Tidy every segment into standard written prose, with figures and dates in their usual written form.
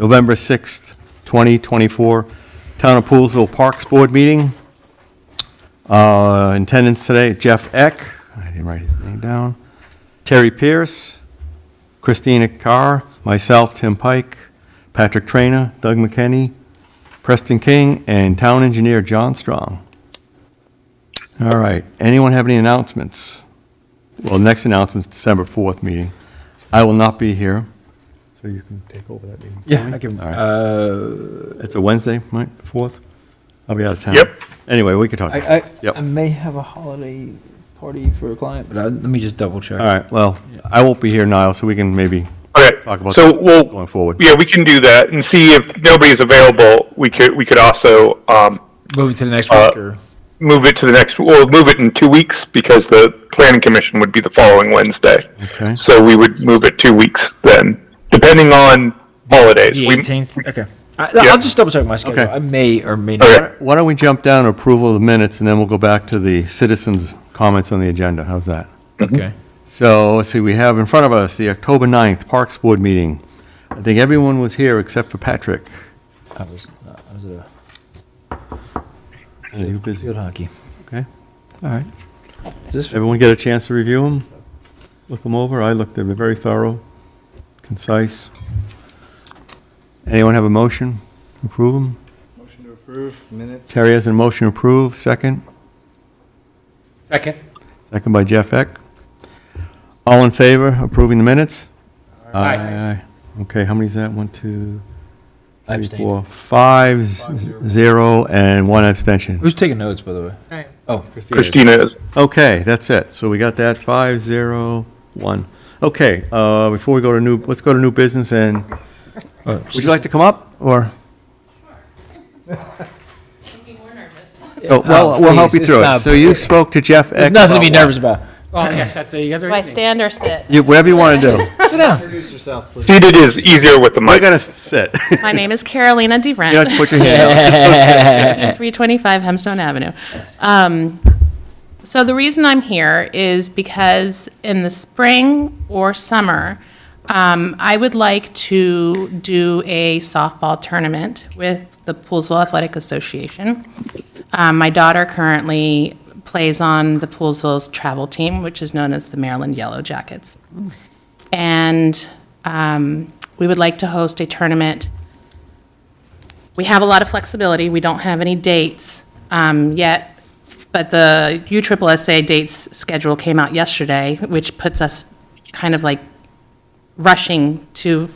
November 6th, 2024, Town of Poolesville Parks Board meeting. In attendance today, Jeff Eck, I didn't write his name down, Terry Pierce, Christina Carr, myself, Tim Pike, Patrick Trainer, Doug McKinney, Preston King, and Town Engineer John Strong. All right, anyone have any announcements? Well, next announcement is December 4th meeting. I will not be here, so you can take over that meeting. Yeah, I can. All right. It's a Wednesday, right, 4th? I'll be out of town. Yep. Anyway, we could talk. Yep. I may have a holiday party for a client, but let me just double check. All right, well, I won't be here, Niall, so we can maybe Okay. talk about So that we'll going forward. Yeah, we can do that and see if nobody's available. We could also Move it to the next week, or move it to the next. We'll move it in 2 weeks because the planning commission would be the following Wednesday. Okay. So we would move it 2 weeks then, depending on holidays. the We- 18th. Okay. Yeah. I'll just double check my schedule. Okay. I may or may not. Okay. Why don't we jump down to approval of the minutes, and then we'll go back to the citizens' comments on the agenda. How's that? Okay. So, let's see, we have in front of us the October 9th Parks Board meeting. I think everyone was here except for Patrick. I was You were busy. field hockey. Okay, all right. Is this Everyone get a chance to review them? Look them over? I looked, they were very thorough, concise. Anyone have a motion? Approve them? Motion to approve, minutes. Terry has a motion to approve, second. Second. Second by Jeff Eck. All in favor, approving the minutes? Aye. Okay, how many is that? 1, 2, I 3, abstained. 4, 5, 0, and 1 abstention. Who's taking notes, by the way? Oh, Christina is. Okay, that's it. So we got that, 5, 0, 1. Okay, before we go to let's go to new business, and would you like to come up, or? More nervous. So, well, we'll help please, you through it's it. not- So you spoke to Jeff Eck. there's nothing to be about nervous about. Well, I guess at the other Do I evening. stand or sit? whatever you want to do. Sit down. Introduce yourself, please. Seated is easier with the We're mic. going to sit. My name is Carolina You don't have DeVrent, to put your hand out. 325 Hemstone Avenue. So the reason I'm here is because in the spring or summer, I would like to do a softball tournament with the Poolesville Athletic Association. My daughter currently plays on the Poolesville's travel team, which is known as the Maryland Yellow Jackets. And we would like to host a tournament. We have a lot of flexibility. We don't have any dates yet, but the USSSA dates schedule came out yesterday, which puts us kind of like rushing to,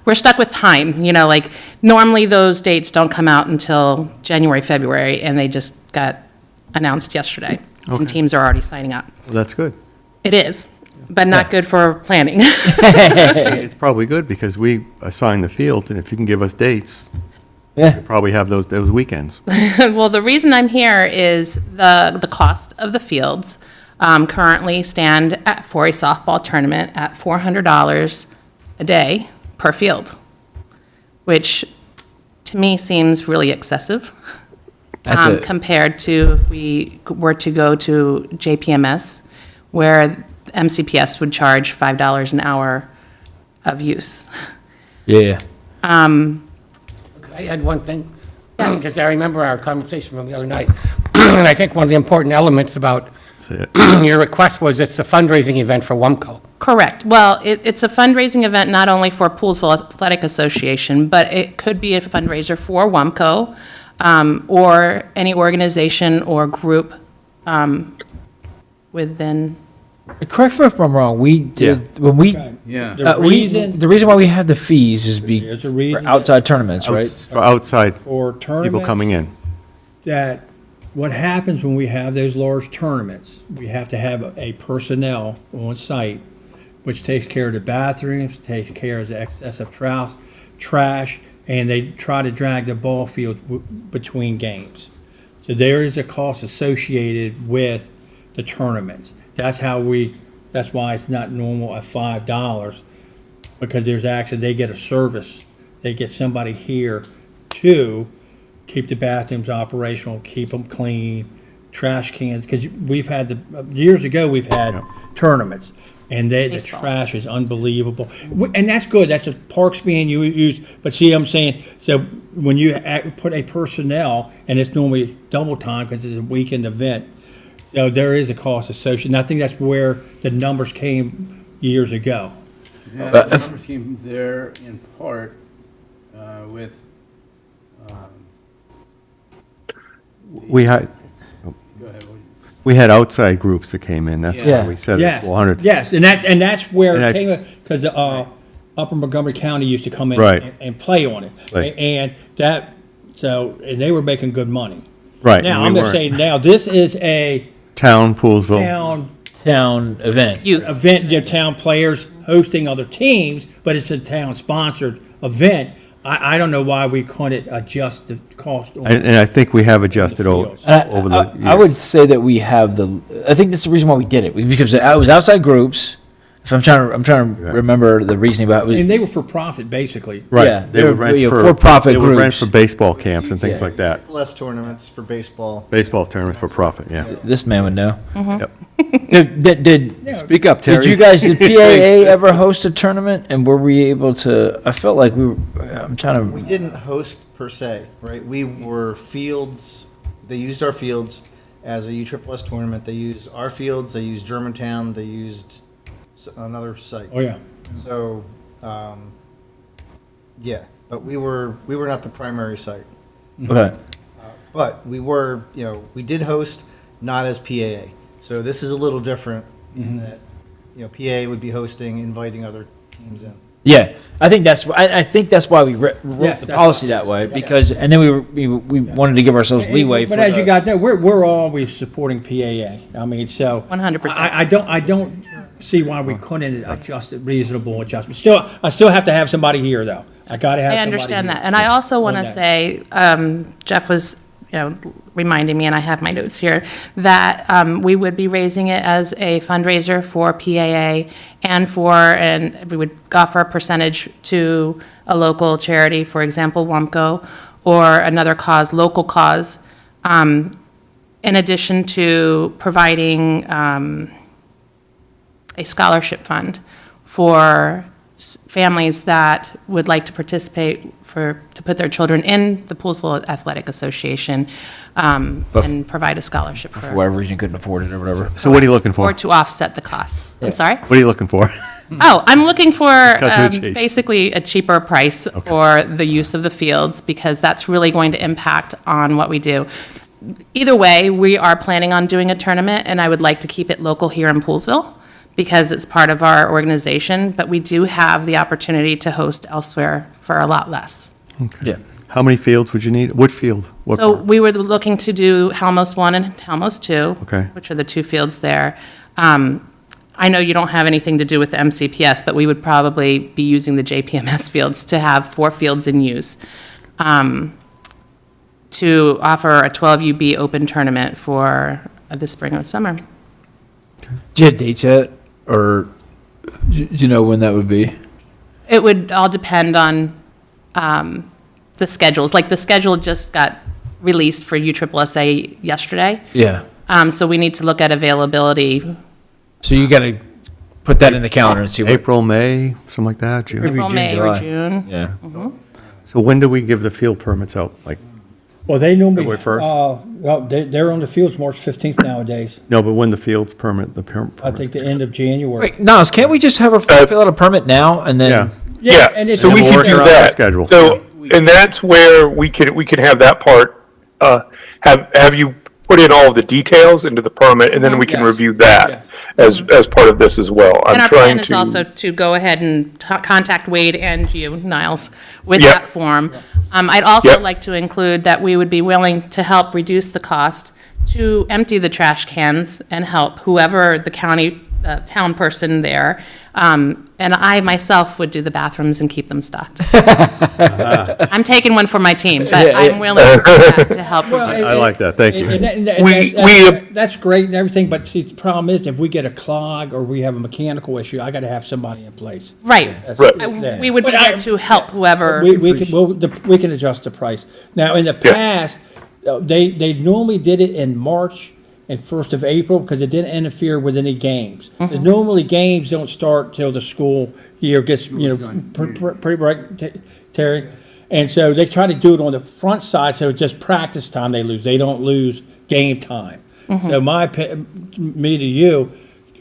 we're stuck with time, you know, like normally those dates don't come out until January, February, and they just got announced yesterday. Okay. And teams are already signing up. Well, that's good. It is, but not good for planning. It's probably good, because we assign the field, and if you can give us dates, Yeah. we'll probably have those weekends. Well, the reason I'm here is the cost of the fields currently stand for a softball tournament at $400 a day per field, which to me seems really excessive That's it. compared to if we were to go to JPMS, where MCPS would charge $5 an hour of use. Yeah. I had one thing, because I remember our conversation from the other night. And I think one of the important elements about That's it. your request was it's a fundraising event for WUMCO. Correct. Well, it's a fundraising event not only for Poolesville Athletic Association, but it could be a fundraiser for WUMCO or any organization or group within. Correct me if I'm wrong. We did when we Yeah. the reason why we have the fees is There's a for reason outside tournaments, right? For outside for tournaments. people coming in. That what happens when we have those large tournaments, we have to have a personnel on site, which takes care of the bathrooms, takes care of the excessive trash, and they try to drag the ball field between games. So there is a cost associated with the tournaments. That's why it's not normal at $5, because they get a service. They get somebody here to keep the bathrooms operational, keep them clean, trash cans, because we've had years ago, we've had tournaments, and the Baseball. trash is unbelievable. And that's good, that's a parks being used, but see what I'm saying? So when you put a personnel, and it's normally double time because it's a weekend event, so there is a cost associated, and I think that's where the numbers came years ago. Yeah, the numbers came there in part with, We had, go ahead, what- we had outside groups that came in, that's why Yeah. we said Yes, 400. yes, and that's where And it I- came, because the Upper Montgomery County used to come in Right. and play on it. Right. And and they were making good money. Right. Now, and we I'm just weren't. saying, now, this is a Town, Poolesville. Town event. Youth. event, their town players hosting other teams, but it's a town-sponsored event. I don't know why we couldn't adjust the cost. And I think we have adjusted over fields. over the years. I would say that we have I think that's the reason why we did it, because it was outside groups. If I'm trying to remember the reasoning about it. And they were for profit, basically. Right. yeah, They would rent for for-profit They would rent groups. for baseball camps and things Yeah. like that. Less tournaments for baseball. Baseball tournaments for profit, yeah. This man would know. Yep. Did Speak up, did you guys, did PAA ever host a tournament, and were we able to, I felt like I'm trying We to, didn't host per se, right? We were fields, they used our fields as a USSS tournament. They used our fields, they used Germantown, they used another site. Oh, yeah. So, yeah, but we were not the primary site. okay. But we were, we did host, not as PAA. So this is a little different in that, PAA would be hosting, inviting other teams in. Yeah, I think that's why we wrote Yes, the that's policy that way, because, and then we wanted to give ourselves leeway for But as the- you guys know, we're always supporting PAA. I mean, so. 100%. I don't see why we couldn't adjust it, reasonable adjustment. I still have to have somebody here, though. I gotta have I somebody understand here. that. And I also want to On that. say, Jeff was, reminding me, and I have my notes here, that we would be raising it as a fundraiser for PAA and we would offer a percentage to a local charity, for example, WAMCO, or another cause, local cause, in addition to providing a scholarship fund for families that would like to participate to put their children in the Poolesville Athletic Association and provide a scholarship for for, whatever reason couldn't afford it or whatever. So what are you looking for? or to offset the costs. I'm sorry? What are you looking for? Oh, I'm looking for Cut to the chase. basically a cheaper price for the use of the fields, because that's really going to impact on what we do. Either way, we are planning on doing a tournament, and I would like to keep it local here in Poolesville, because it's part of our organization, but we do have the opportunity to host elsewhere for a lot less. Yeah. How many fields would you need? What field? What So part? we were looking to do Helmos 1 and Helmos 2, Okay. which are the two fields there. I know you don't have anything to do with the MCPS, but we would probably be using the JPMS fields to have 4 fields in use, to offer a 12UB open tournament for the spring or summer. Do you have dates yet, or do you know when that would be? It would all depend on the schedules. Like, the schedule just got released for USSSA yesterday, Yeah. so we need to look at availability. So you gotta put that in the calendar and see what. April, May, something like that, June? April, June, May, or July. June. Yeah. So when do we give the field permits out? Like, Well, they normally, February 1st? well, they're on the fields March 15th nowadays. no, but when the fields permit, the I think the end of January. Wait, Niles, can't we just have her fill out a permit now and then? Yeah. Yeah, and it- so we And we'll can work do around the that. schedule. So, and that's where we could have that part, have you put in all of the details into the permit, and then we can Yes. review that as part of this as well. And I'm our trying plan is to. also to go ahead and contact Wade and you, Niles, with Yep. that form. I'd also Yep. like to include that we would be willing to help reduce the cost to empty the trash cans and help whoever the town person there. And I myself would do the bathrooms and keep them stocked. I'm taking one for my team, but I'm willing to do that to help reduce. I like that, thank you. That's great and everything, but see, the problem is if we get a clog or we have a mechanical issue, I gotta have somebody in place. Right. Right. Yeah. We would be But I- there to help whoever. We can adjust the price. Now, in the past, they normally did it in March, and 1st of April, because it didn't interfere with any games. Because normally games don't start till the school year gets, pretty right, Terry? And so they try to do it on the front side, so it's just practice time they lose. They don't lose game time. So me to you,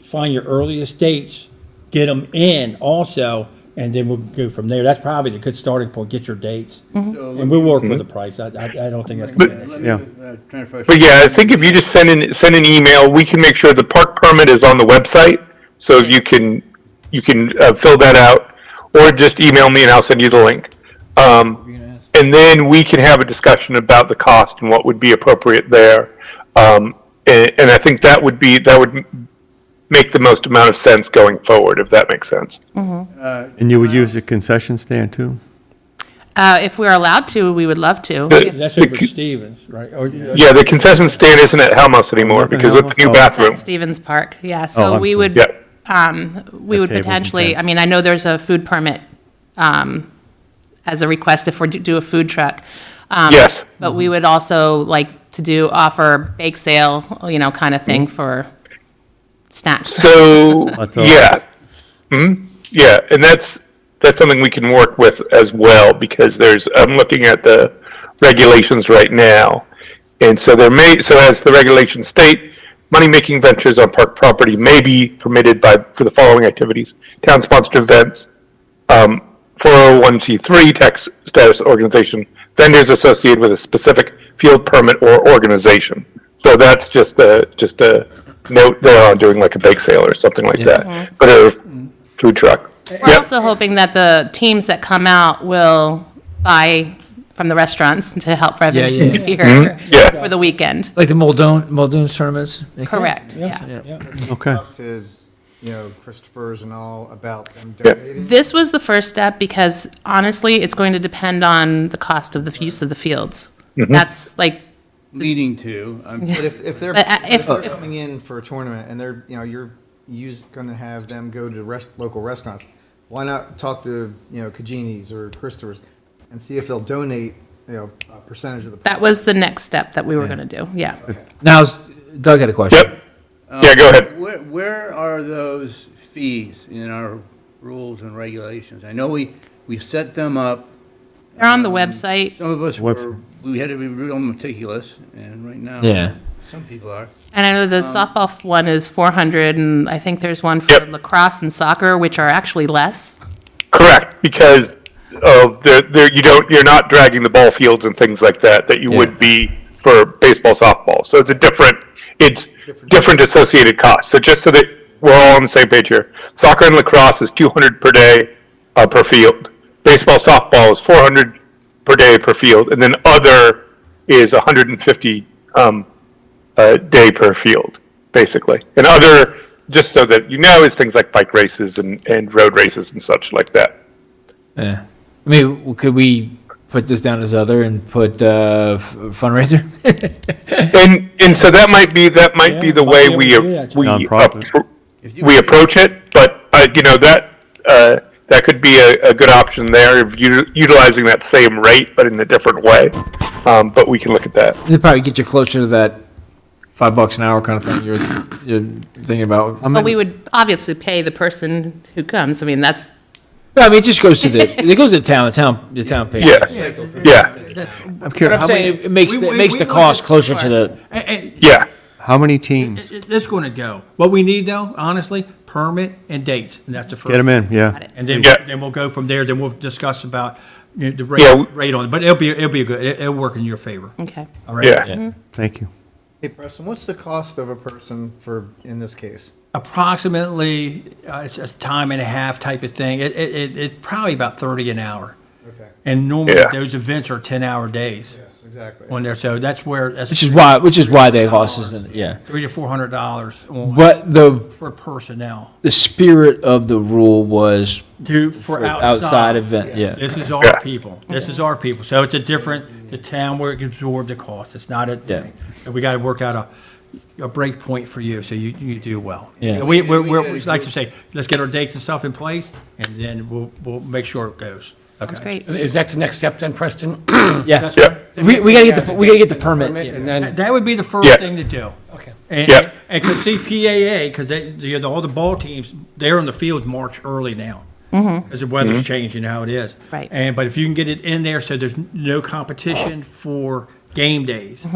find your earliest dates, get them in also, and then we'll go from there. That's probably a good starting point. Get your dates, and we'll work with the price. I don't think that's going to be an issue. Yeah. But yeah, I think if you just send an email, we can make sure the park permit is on the website, so you can fill that out, or just email me and I'll send you the link. And then we can have a discussion about the cost and what would be appropriate there. And I think that would make the most amount of sense going forward, if that makes sense. And you would use a concession stand too? If we're allowed to, we would love to. That's over at Stevens, right? Yeah, the concession stand isn't at Helmholtz anymore Nothing because with the new Helmholtz? bathroom. At Stevens Park, yeah, so I'm we sorry. would, Yeah. we would tables and potentially, I tents. mean, I know there's a food permit, as a request if we do a food truck. Yes. But we would also like to offer bake sale, kind of thing for snacks. So, That's all. yeah. Yeah, and that's something we can work with as well, because I'm looking at the regulations right now. And so as the regulations state, money-making ventures on park property may be permitted for the following activities: town-sponsored events, 401c3 tax status organization, vendors associated with a specific field permit or organization. So that's just a note there on doing like a bake sale or something like that, but a food truck. We're also hoping that the teams that come out will buy from the restaurants to help revenue here Yeah. for the weekend. Like the Muldoon's tournaments? Correct, Yeah. yeah. Okay. Talk to, Christopher's and all about them Yeah. donating. This was the first step because honestly, it's going to depend on the cost of the use of the fields. That's like, leading to. But if they're But, if they're if- coming in for a tournament and they're you're going to have them go to local restaurants, why not talk to Cagini's or Christopher's and see if they'll donate a percentage of the. that was the next step that we were gonna do, yeah. Now, Doug had a question. Yep. Yeah, go ahead. Where are those fees in our rules and regulations? I know we set them up. They're on the website, Some of us Website. we had to be real meticulous, and right now. Yeah. Some people are. and I know the softball one is 400, and I think there's one for Yep. lacrosse and soccer, which are actually less. Correct, because of you're not dragging the ball fields and things like that you would be for baseball, softball. So it's different associated costs. So just so that we're all on the same page here, soccer and lacrosse is 200 per day per field. Baseball, softball is 400 per day per field, and then other is 150 day per field, basically. And other, just so that is things like bike races and road races and such like that. Yeah. I mean, could we put this down as other and put fundraiser? And so that might be the might be way able to do that, we Nonprofit. we approach it, but that could be a good option there of utilizing that same rate but in a different way. But we can look at that. It'd probably get you closer to that $5 an hour kind of thing you're thinking about. But we would obviously pay the person who comes, I mean, that's, I mean, it just goes to it goes to the town pays. Yeah. I'm But curious, I'm saying it makes the cost closer to the. Yeah. how many teams? It's going to go. What we need though, honestly, permit and dates, and that's the first. Get them in, yeah. And then, Yeah. then we'll go from there, then we'll discuss about the Yeah. rate on it, but it'll be a good, it'll work in your favor. okay. All right? Yeah. Thank you. Hey, Preston, what's the cost of a person in this case? Approximately, it's a time and a half type of thing. It probably about 30 an hour. Okay. And normally Yeah. those events are 10-hour days Yes, exactly. on there, so that's Which is why they cost us, yeah. $300 to $400 on But for personnel the spirit of the rule was for outside event, yeah. This is our Yeah. people. This is our people. So it's the town where it can absorb the cost. It's not Yeah. and we got to work out a break point for you so you do well. Yeah. And we're like to say, let's get our dates and stuff in place, and then we'll make sure it goes. That's great. Is that the next step then, Preston? Yeah. Yeah. We gotta get we gotta get the permit. And then, That would be the first Yeah. thing to do. okay. Yep. And because see PAA, because all the ball teams, they're in the field March early now. Because the weather's changing how it is. Right. But if you can get it in there so there's no competition for game days,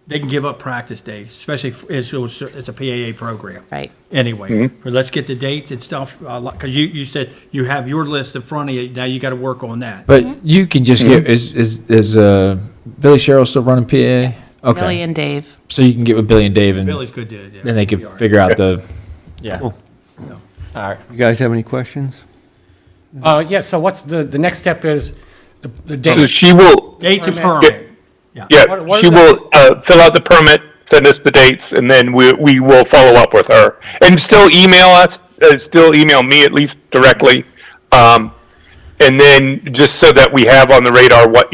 they can give up practice days, especially if it's a PAA program. Right. Anyway, but let's get the dates and stuff, because you said you have your list in front of you, now you got to work on that. But you can just get, is Billy Sherrill still running PAA? Okay. Billy and Dave. So you can get with Billy and Dave and Billy's good to, yeah. then they can Be all right. figure out the, Cool. All right. You guys have any questions? Yeah, so what's the next step is the So date? she will, Dates and Permit. permit. yeah, What she are will fill out the permit, send us the dates, and then we will follow up with her. And still email us, still email me at least directly. And then just so that we have on the radar what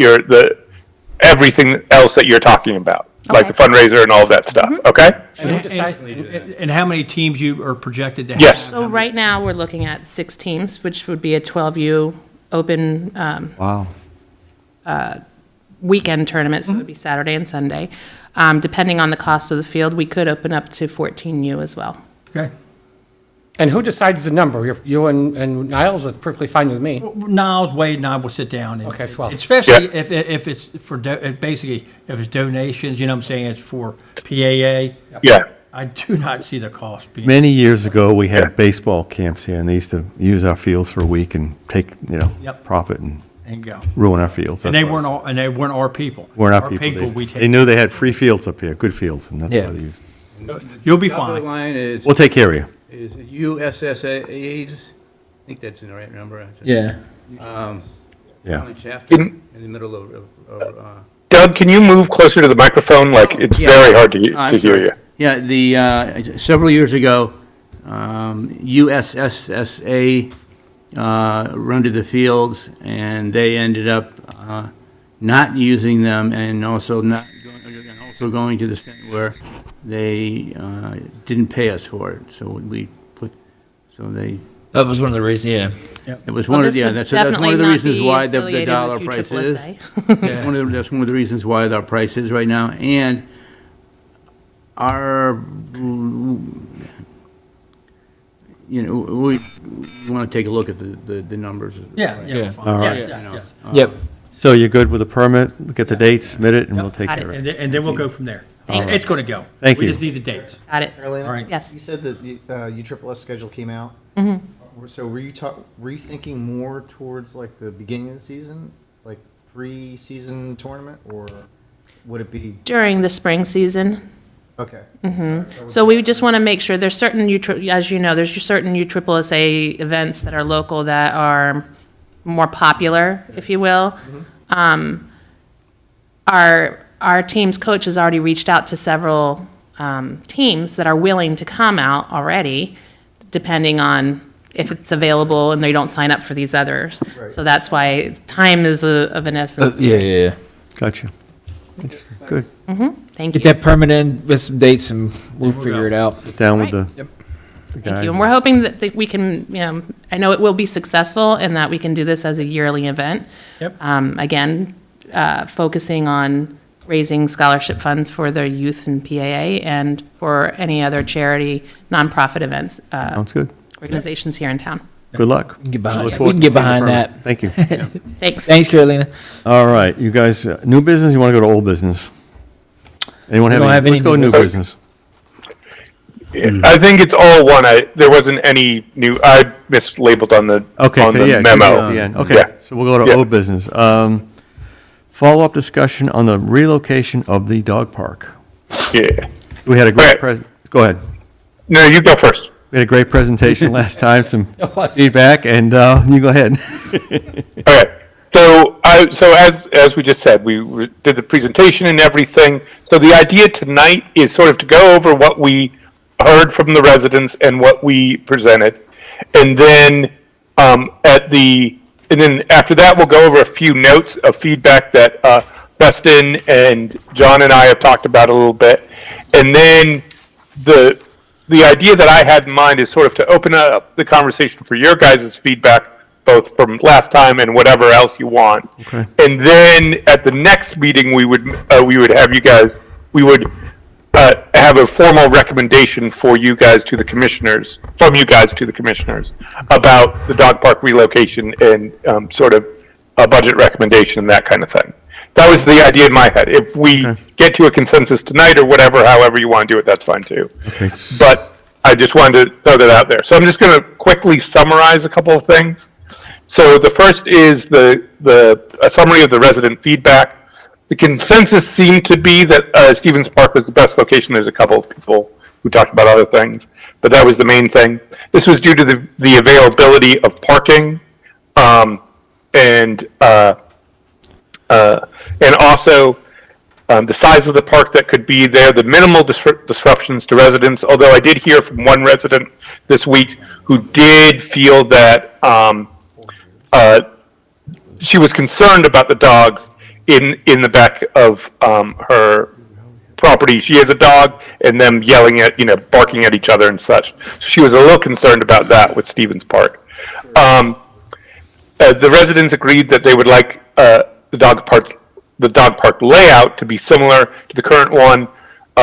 everything else that you're talking about, like the Okay. fundraiser and all of that stuff, okay? And who decide- And how many teams you are projected to have? Yes. So right now, we're looking at 6 teams, which would be a 12U open Wow. weekend tournament, so it would be Saturday and Sunday. Depending on the cost of the field, we could open up to 14U as well. Okay. And who decides the number? You and Niles are perfectly fine with me. Niles, Wade, and I will sit down. And, Okay, swell. especially if it's for, basically, if it's donations, you know what I'm saying, it's for PAA. Yeah. I do not see the cost being. Many years ago, we had baseball camps here, and they used to use our fields for a week and take, Yep. profit and And go. ruin our fields. And That's they what weren't it all, and they weren't our people. was. Weren't our Our people. we They take. knew they had free fields up here, good fields, and that's Yeah. why they used. You'll be Top of the fine. line is, We'll take care of you. is USSA's, I think that's the right number. yeah. Yeah. County chapter in the middle of Doug, can you move closer to the microphone? Like, it's yeah. very hard to I'm hear sorry. you. Yeah, several years ago, USSSA rented the fields, and they ended up not using them, and also going to the extent where they didn't pay us for it. So That was one of the reasons, yeah. it was Well, one of this the, would that's one definitely of the not reasons be why the affiliated dollar with price Future is. That's one of the reasons why our price is right now, and our, we want to take a look at the numbers. Yeah, Yeah. yeah. fine. All right. Yes, yes, yes. Yep. So you're good with the permit? Get the dates, submit it, and we'll take Got care of it. And then we'll go from there. Thank It's going to go. Thank We you. just need the dates. Got it. Carolina? All right. Yes. You said that the USSS schedule came out. So were you thinking more towards like the beginning of the season, like pre-season tournament, or would it be, During the spring season. okay? So we just want to make sure, there's certain, as you know, there's certain USSSA events that are local that are more popular, if you will. Our team's coach has already reached out to several teams that are willing to come out already, depending on if it's available and they don't sign up for these others. Right. So that's why time is of an essence. Yeah. Gotcha. Interesting. Good. Thank Get you. that permit in with some dates and we'll figure it out. Sit down with Right. the Thank guys. you. And we're hoping that we can, I know it will be successful and that we can do this as a yearly event. Yep. Again, focusing on raising scholarship funds for the youth in PAA and for any other charity, nonprofit events, Sounds good. organizations here in town. Good luck. We can get behind, Look we forward can to get seeing the behind permit. that. Thank you. Thanks. Thanks, Carolina. All right, you guys, new business, you want to go to old business? Anyone have don't any? have any Let's go new new business. I think it's all one. There wasn't any new, I mislabeled on the Okay, yeah, memo. at the end. Okay, Yeah. so we'll go to Yeah. old business. Follow-up discussion on the relocation of the dog park. Yeah. We had a great Okay. go ahead. No, you go first. We had a great presentation last time, some It was. feedback, and you go ahead. Okay. So as we just said, we did the presentation and everything. So the idea tonight is sort of to go over what we heard from the residents and what we presented, and then and then after that we'll go over a few notes of feedback that Preston and John and I have talked about a little bit, and then the idea that I had in mind is sort of to open up the conversation for your guys' feedback both from last time and whatever else you want. Okay. And then at the next meeting, we would have you guys, we would have a formal recommendation for you guys to the commissioners, from you guys to the commissioners, about the dog park relocation and sort of a budget recommendation and that kind of thing. That was the idea in my head. If we get to a consensus tonight or whatever, however you want to do it, that's fine too. Okay. But I just wanted to throw that out there. So I'm just going to quickly summarize a couple of things. So the first is a summary of the resident feedback. The consensus seemed to be that Stevens Park was the best location. There's a couple of people who talked about other things, but that was the main thing. This was due to the availability of parking, and also the size of the park that could be there, the minimal disruptions to residents. Although I did hear from one resident this week who did feel that she was concerned about the dogs in the back of her property. She has a dog, and them yelling at, barking at each other and such. So she was a little concerned about that with Stevens Park. The residents agreed that they would like the dog park layout to be similar to the current one,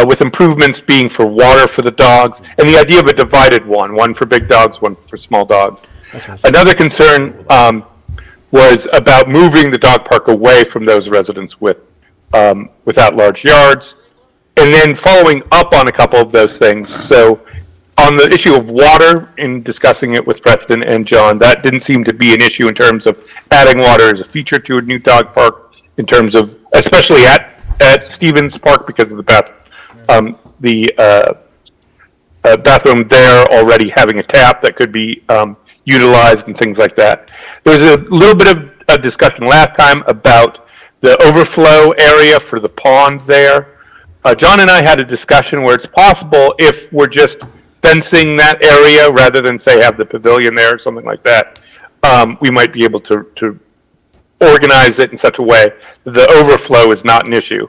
with improvements being for water for the dogs, and the idea of a divided one for big dogs, one for small dogs. Another concern was about moving the dog park away from those residents without large yards. And then following up on a couple of those things, so on the issue of water, in discussing it with Preston and John, that didn't seem to be an issue in terms of adding water as a feature to a new dog park, in terms of, especially at Stevens Park, because of the bathroom there already having a tap that could be utilized and things like that. There was a little bit of a discussion last time about the overflow area for the pond there. John and I had a discussion where it's possible, if we're just fencing that area rather than, say, have the pavilion there or something like that, we might be able to organize it in such a way that the overflow is not an issue.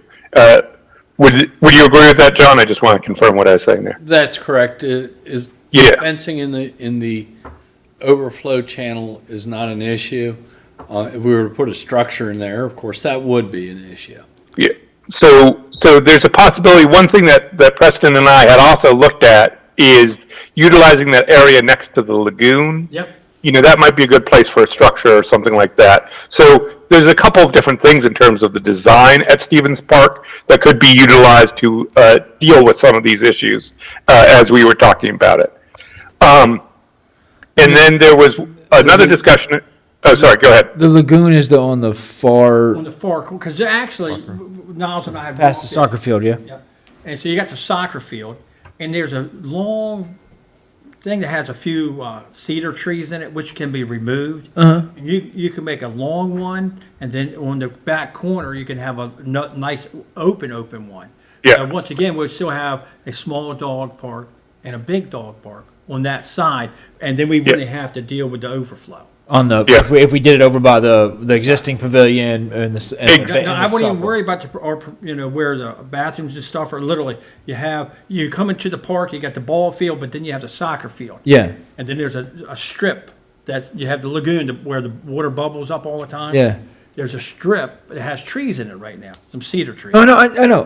Would you agree with that, John? I just want to confirm what I was saying there. That's correct. Is Yeah. fencing in the overflow channel is not an issue. If we were to put a structure in there, of course, that would be an issue. Yeah. So there's a possibility. One thing that Preston and I had also looked at is utilizing that area next to the lagoon. Yep. That might be a good place for a structure or something like that. So there's a couple of different things in terms of the design at Stevens Park that could be utilized to deal with some of these issues as we were talking about it. And then there was another discussion. Oh, sorry, go ahead. The lagoon is on the far, On the far, because actually, Niles and I had Past the walked soccer field, yeah. Yep. And so you got the soccer field, and there's a long thing that has a few cedar trees in it, which can be removed. And you can make a long one, and then on the back corner, you can have a nice open one. Yeah. So once again, we'll still have a small dog park and a big dog park on that side, and then we wouldn't have to deal with the overflow. On the, Yeah. if we did it over by the existing pavilion and the. And No, I wouldn't even worry about where the bathrooms and stuff are. Literally, you come into the park, you got the ball field, but then you have the soccer field. Yeah, And then there's a strip that you have the lagoon where the water bubbles up all the time. yeah. There's a strip that has trees in it right now, some cedar trees. Oh, no, I know.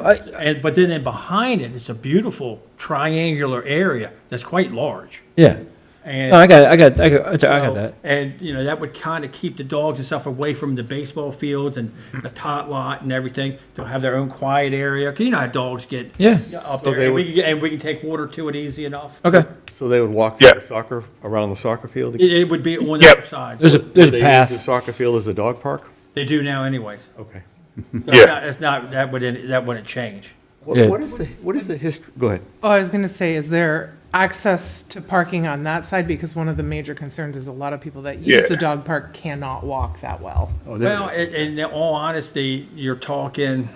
But then behind it, it's a beautiful triangular area that's quite large. Yeah. And No, I got that. And, that would kind of keep the dogs and stuff away from the baseball fields and the tot lot and everything. They'll have their own quiet area. 'Cause you know how dogs get Yeah. up So there. they And would- we can take water to it easy enough. Okay. So they would walk Yeah. around the soccer field? It would be on the Yep. other side. There's a Do they use the path. soccer field as a dog park? They do now anyways. Okay. So Yeah. that wouldn't change. Yeah. What is the history? Go ahead. Oh, I was going to say, is there access to parking on that side? Because one of the major concerns is a lot of people that use Yeah. the dog park cannot walk that well. Oh, there Well, it is. in all honesty, you're talking,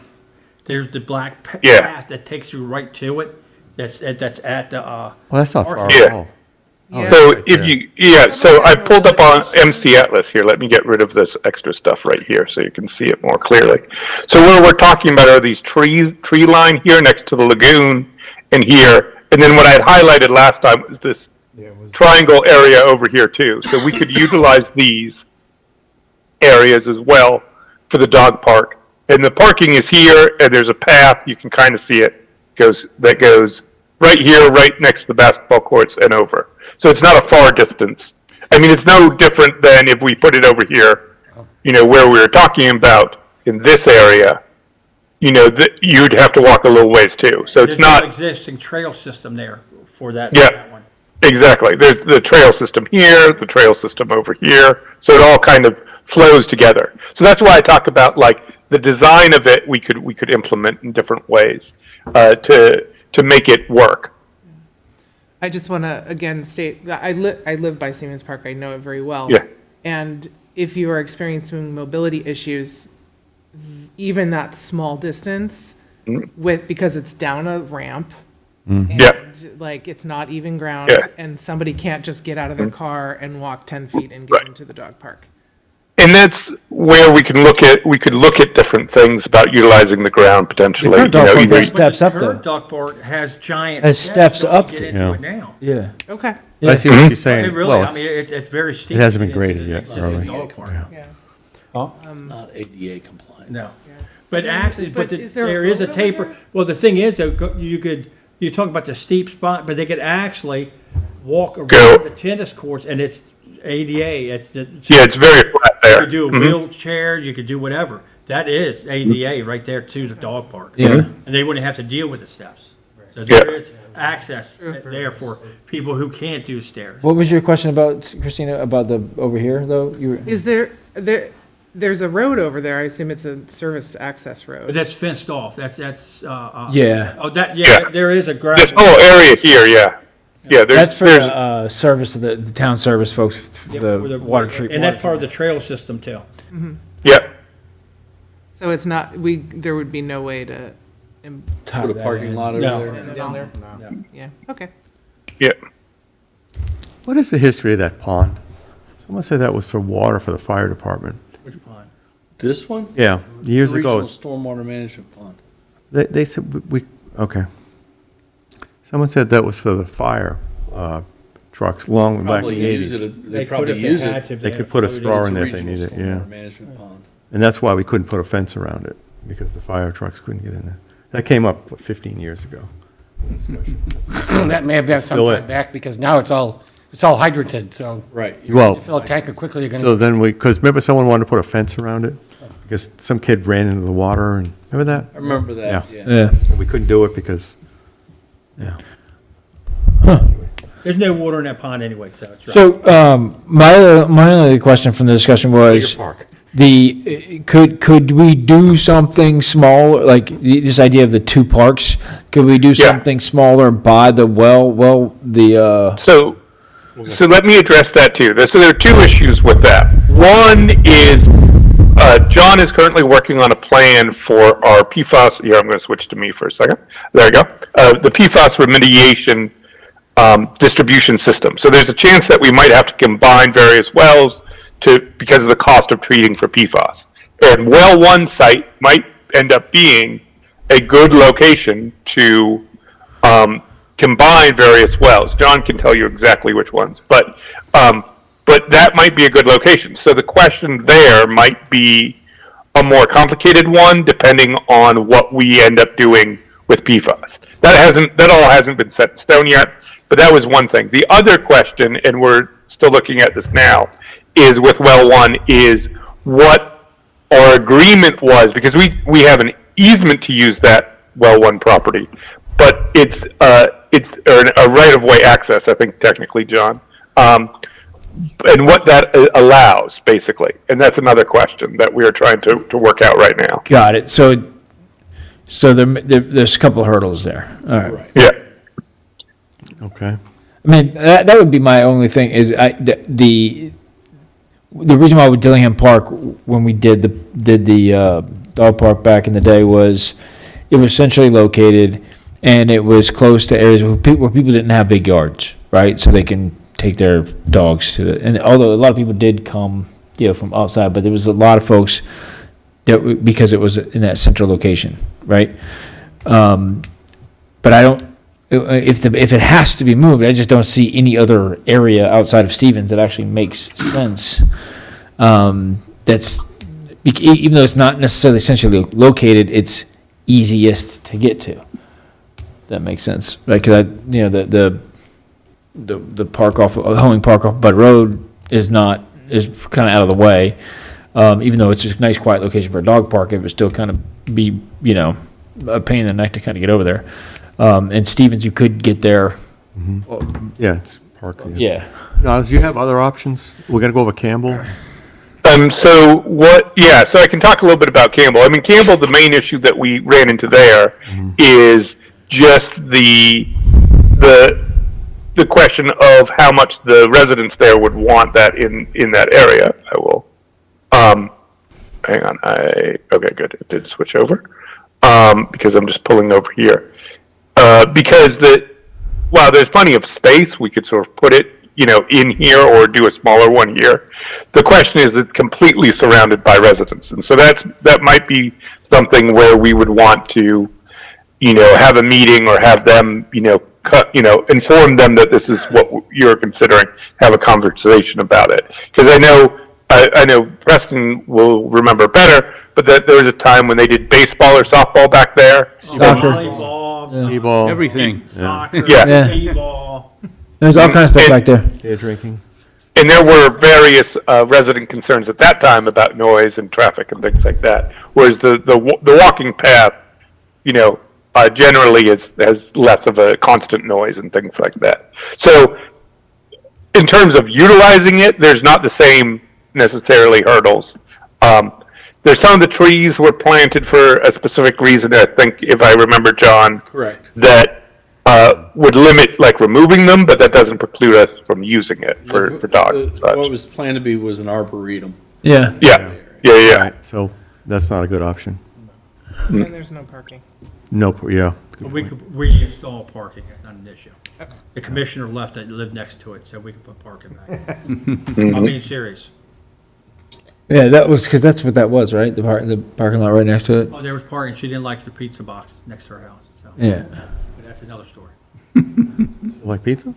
there's the black Yeah. path that takes you right to it. That's at the, Well, that's not far Yeah. at all. Yeah. So right if there. so I pulled up on MC Atlas here. Let me get rid of this extra stuff right here so you can see it more clearly. So where we're talking about are these tree line here next to the lagoon and here. And then what I had highlighted last time was this triangle area over here too. So we could utilize these areas as well for the dog park. And the parking is here, and there's a path, you can kind of see it, that goes right here, right next to the basketball courts and over. So it's not a far distance. I mean, it's no different than if we put it over here, where we were talking about in this area, you'd have to walk a little ways too. So it's There's no not, existing trail system there for that. Yeah. that one. exactly. There's the trail system here, the trail system over here. So it all kind of flows together. So that's why I talk about like the design of it, we could implement in different ways to make it work. I just want to, again, state, that I live by Siemens Park, I know it very well. Yeah. And if you are experiencing mobility issues, even that small distance because it's down a ramp, Yeah. and like, it's not even ground, Yeah. and somebody can't just get out of their car and walk 10 feet and get Right. into the dog park. And that's where we could look at different things about utilizing the ground potentially. The current dog park either- has steps up The though. current dog park has giant. Has steps so you up can to- Get into it now. Yeah. Okay. I see what she's saying. It really, Well, I mean, it's very steep. it hasn't been to get into graded the yet, existing early. dog park. Yeah. It's not ADA compliant. No. But actually, But but is there a there is a road over taper. there? Well, the thing is, though, you talk about the steep spot, but they could actually walk around the tennis courts, and it's ADA. Yeah, it's very flat You there. could do a wheelchair, you could do whatever. That is ADA right there to the dog park. Yeah. And they wouldn't have to deal with the steps. So Yeah. there is access there for people who can't do stairs. What was your question about, Christina, about the, over here, though? You were, Is there's a road over there, I assume it's a service access But road. that's fenced off. That's. Yeah. Oh, that, Yeah. there is a This gravel. whole area here, yeah. Yeah, that's for there's, the service of the town service folks, Yeah, the for water treatment. And that's part of the trail system too. yeah. So it's not, there would be no way to, Put a parking lot over No. there. Down there? No. yeah, okay. Yeah. What is the history of that pond? Someone said that was for water for the fire department. Which pond? This one? Yeah, years ago. Regional Stormwater Management Pond. They said, okay. Someone said that was for the fire trucks long back in Probably the use 80s. it, they could probably if they use had it. to, if They had could put a floated straw It's in a there if they regional need it, yeah. stormwater management pond. And that's why we couldn't put a fence around it, because the fire trucks couldn't get in there. That came up, what, 15 years ago. That may have been some Still time it. back, because now it's all hydranted, so Right. Well, to fill a tanker quickly, you're so gonna, then because remember someone wanted to put a fence around it? Because some kid ran into the water and, remember that? I remember that, Yeah. yeah. Yeah. We couldn't do it because, yeah. There's no water in that pond anyway, so it's right. So, my only question from the discussion was, could we do something small, like this idea of the two parks? Could we do Yeah. something smaller by the So let me address that too. So there are two issues with that. One is, John is currently working on a plan for our PFAS, here, I'm going to switch to me for a second. There we go. The PFAS remediation distribution system. So there's a chance that we might have to combine various wells because of the cost of treating for PFAS. And well one site might end up being a good location to combine various wells. John can tell you exactly which ones, but that might be a good location. So the question there might be a more complicated one, depending on what we end up doing with PFAS. That all hasn't been set in stone yet, but that was one thing. The other question, and we're still looking at this now, is with well one, is what our agreement was, because we have an easement to use that well one property, but it's a right-of-way access, I think technically, John, and what that allows, basically. And that's another question that we are trying to work out right now.Got it. So there's a couple of hurdles there. All right. Yeah. Okay. I mean, that would be my only thing is the reason why with Dillingham Park, when we did the dog park back in the day, was it was centrally located and it was close to areas where people didn't have big yards, right? So they can take their dogs to and although a lot of people did come, from outside, but there was a lot of folks because it was in that central location, right? But I don't. if it has to be moved, I just don't see any other area outside of Stevens that actually makes sense. Even though it's not necessarily centrally located, it's easiest to get to. That makes sense, right? Because the park off, Hoeing Park off Bud Road is kind of out of the way. Even though it's a nice, quiet location for a dog park, it would still kind of be, a pain in the neck to kind of get over there. And Stevens, you could get there. Yeah, it's park. Yeah. Now, do you have other options? We're gonna go over Campbell. So I can talk a little bit about Campbell. I mean, Campbell, the main issue that we ran into there is just the question of how much the residents there would want that in that area. I will, hang on, okay, good, it did switch over, because I'm just pulling over here. Because while there's plenty of space, we could sort of put it, in here or do a smaller one here. The question is it's completely surrounded by residents. And so that might be something where we would want to, have a meeting or have them, inform them that this is what you're considering, have a conversation about it. Because I know Preston will remember better, but that there was a time when they did baseball or softball back there. Soccer. Volleyball, T-ball. Everything. soccer, Yeah. t-ball. There's all kinds of stuff back there. Beer drinking. And there were various resident concerns at that time about noise and traffic and things like that. Whereas the walking path, generally has less of a constant noise and things like that. So in terms of utilizing it, there's not the same necessarily hurdles. There's some of the trees were planted for a specific reason, I think, if I remember, John. Correct. That would limit removing them, but that doesn't preclude us from using it for dogs and such. What was planned to be was an arboretum. Yeah. Yeah. Right, so that's not a good option. And there's no parking. No, yeah. But we could reinstall parking, it's not an issue. The commissioner left that lived next to it, said we could put parking back. I'm being serious. Yeah, that's what that was, right? The parking lot right next to it. Oh, there was parking, she didn't like the pizza boxes next to her house, so. Yeah. But that's another story. Like pizza?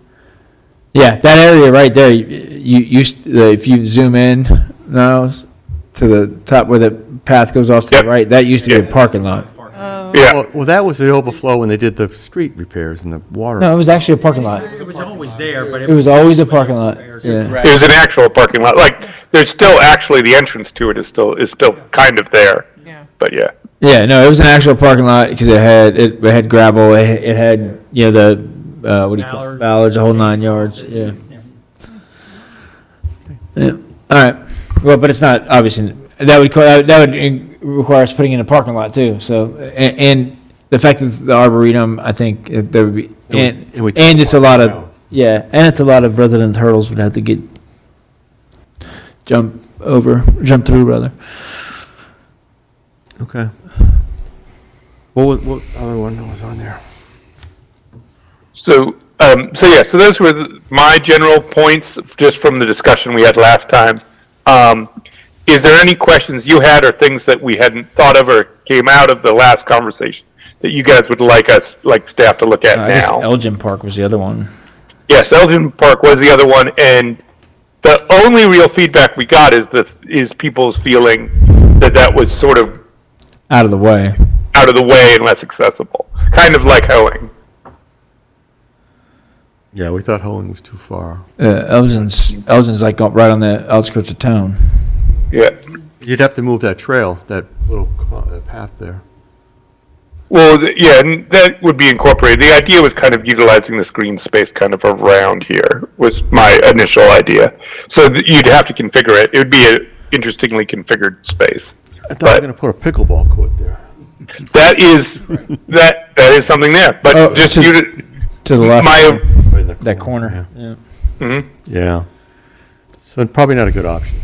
Yeah, that area right there, if you zoom in now to the top where the path goes off to Yep. the right, that used to be a parking lot. Yeah. Well, that was the overflow when they did the street repairs and the water. No, it was actually a parking lot. It was always there, but It was always a parking lot. Yeah. It was an actual parking lot. There's still actually the entrance to it is still kind of there. Yeah. But yeah. Yeah, no, it was an actual parking lot because it had gravel. It had the what do you call it? Ballards, the whole 9 yards. Yeah. Yeah. All right. Well, but it's not obviously that would require us putting in a parking lot too. So and the fact that it's the arboretum, I think there would be and it's a lot of it's a lot of residents hurdles would have to get jump through rather. Okay. What other one was on there? So those were my general points just from the discussion we had last time. Is there any questions you had or things that we hadn't thought of or came out of the last conversation that you guys would like staff to look at I guess now? Elgin Park was the other one. Yes, Elgin Park was the other one, and the only real feedback we got is people's feeling that was sort of Out of the way. out of the way and less accessible, kind of like Hoeing. Yeah, we thought Hoeing was too far. Elgin's like right on the outskirts of town. Yeah. You'd have to move that trail, that little path there. Well, and that would be incorporated. The idea was kind of utilizing this green space kind of around here was my initial idea. So you'd have to configure it. It would be an interestingly configured space. I thought we were going to put a pickleball court there. That is that is something there. But just to the left. Right in the That corner. Yeah. Mhm. Yeah. So probably not a good option.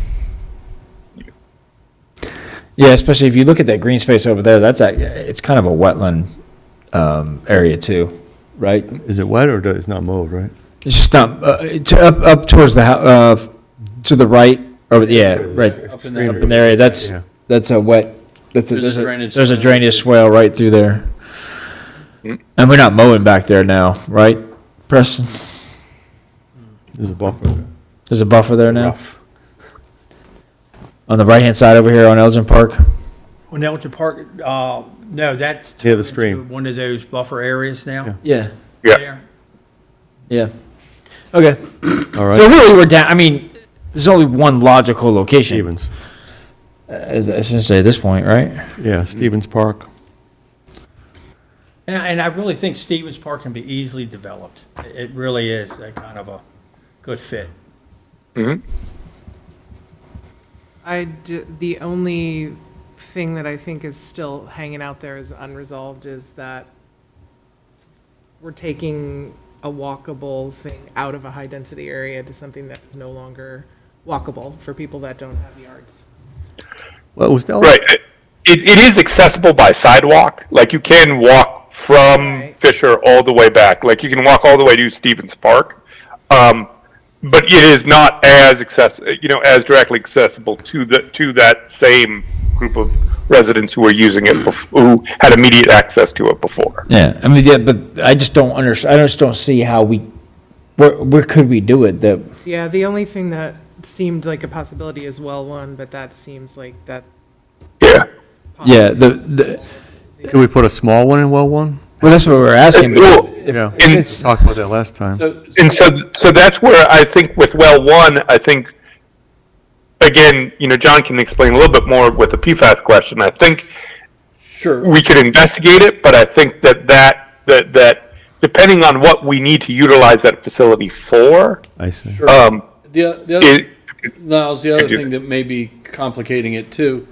Yeah, especially if you look at that green space over there. It's kind of a wetland area too, right? Is it wet or it's not mowed, right? It's just not up towards the to the right. Over right Up in up in the area. That's a wet. There's a drainage there's a swale. drainage swale right through there. And we're not mowing back there now, right, Preston? There's a buffer. There's a buffer there now? Rough. On the right-hand side over here on Elgin Park? On Elton Park, no, that's. Near the turned stream. into one of those buffer areas now. Yeah. Yeah. There. Yeah. Okay. All right. So really, we're down, I mean, there's only one logical location. Stevens. Essentially at this point, right? Yeah, Stevens Park. And I really think Stevens Park can be easily developed. It really is a kind of a good fit. The only thing that I think is still hanging out there is unresolved is that we're taking a walkable thing out of a high-density area to something that is no longer walkable for people that don't have yards. Well, it was Del. Right. It is accessible by sidewalk. Like you can walk from Right. Fisher all the way back. Like you can walk all the way to Stevens Park. But it is not as as directly accessible to that same group of residents who were using it, who had immediate access to it before. Yeah, I mean, yeah, but I just don't understand, I just don't see how where could we do it that, Yeah, the only thing that seemed like a possibility is well one, but that seems like that. Yeah. yeah, Could we put a small one in well one? well, that's what we're asking. Well, Yeah, and- we talked about that last time. So that's where I think with well one, I think, again, John can explain a little bit more with the PFAS question. I think Sure. we could investigate it, but I think that depending on what we need to utilize that facility for, I see. The other, it, Niles, the other thing that may be complicating it too